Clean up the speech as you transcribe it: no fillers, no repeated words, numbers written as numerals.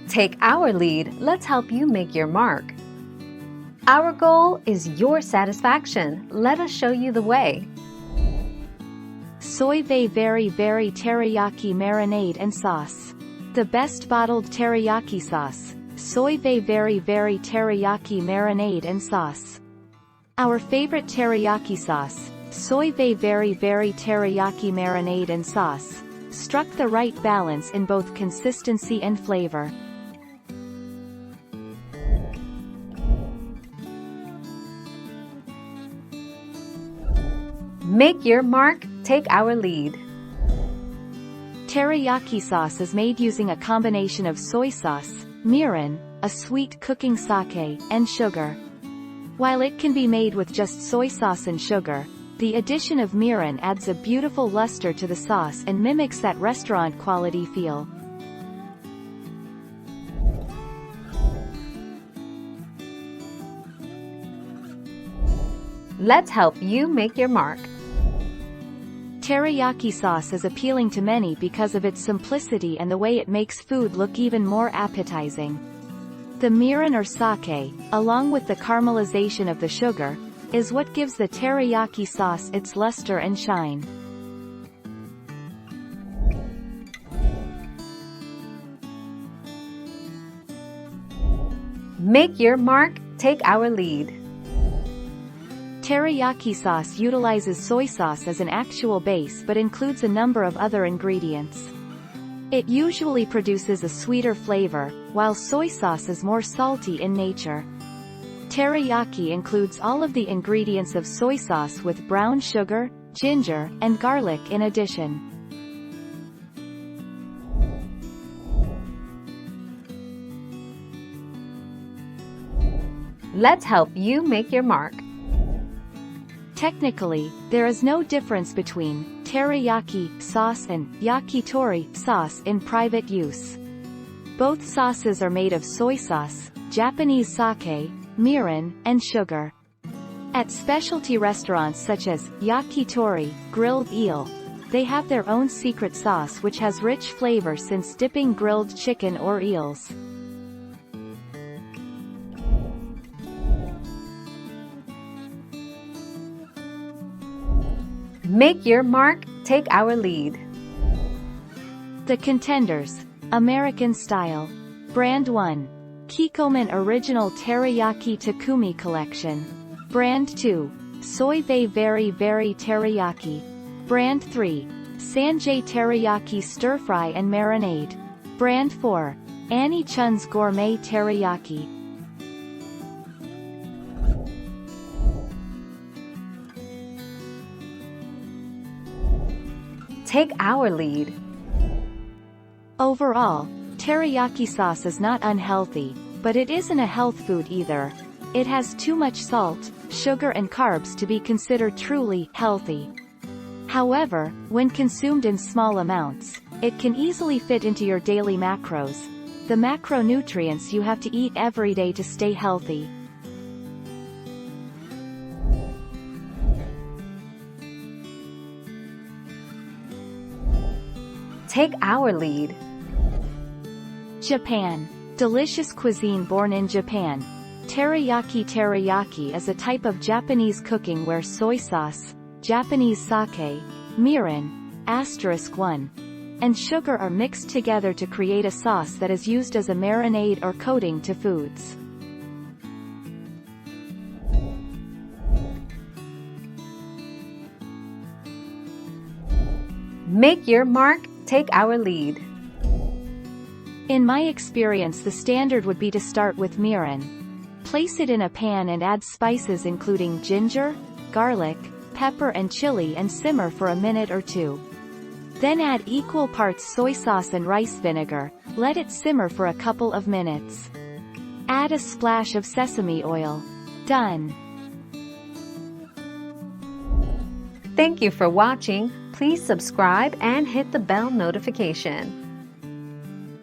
Take our lead, let's help you make your mark. Our goal is your satisfaction. Let us show you the way. Soy very teriyaki marinade and sauce. The best bottled teriyaki sauce. Soy very teriyaki marinade and sauce. Our favorite teriyaki sauce. Soy very teriyaki marinade and sauce. Struck the right balance in both consistency and flavor. Make your mark, take our lead. Teriyaki sauce is made using a combination of soy sauce, mirin, a sweet cooking sake, and sugar. While it can be made with just soy sauce and sugar, the addition of mirin adds a beautiful luster to the sauce and mimics that restaurant quality feel. Let's help you make your mark. Teriyaki sauce is appealing to many because of its simplicity and the way it makes food look even more appetizing. The mirin or sake, along with the caramelization of the sugar, is what gives the teriyaki sauce its luster and shine. Make your mark, take our lead. Teriyaki sauce utilizes soy sauce as an actual base but includes a number of other ingredients. It usually produces a sweeter flavor, while soy sauce is more salty in nature. Teriyaki includes all of the ingredients of soy sauce with brown sugar, ginger, and garlic in addition. Let's help you make your mark. Technically, there is no difference between teriyaki sauce and yakitori sauce in private use. Both sauces are made of soy sauce, Japanese sake, mirin, and sugar. At specialty restaurants such as yakitori, grilled eel, they have their own secret sauce which has rich flavor since dipping grilled chicken or eels. Make your mark, take our lead. The contenders. American Style. Brand 1. Kikkoman Original Teriyaki Takumi Collection. Brand 2. Soy very teriyaki. Brand 3. Sanjay Teriyaki Stir Fry and Marinade. Brand 4. Annie Chun's Gourmet Teriyaki. Take our lead. Overall, teriyaki sauce is not unhealthy, but it isn't a health food either. It has too much salt, sugar and carbs to be considered truly healthy. However, when consumed in small amounts, it can easily fit into your daily macros, the macronutrients you have to eat every day to stay healthy. Take our lead. Japan. Delicious cuisine born in Japan. Teriyaki is a type of Japanese cooking where soy sauce, Japanese sake, mirin, *1, and sugar are mixed together to create a sauce that is used as a marinade or coating to foods. Make your mark, take our lead. In my experience, the standard would be to start with mirin. Place it in a pan and add spices including ginger, garlic, pepper and chili and simmer for a minute or two. Then add equal parts soy sauce and rice vinegar, let it simmer for a couple of minutes. Add a splash of sesame oil. Done. Thank you for watching. Please subscribe and hit the bell notification.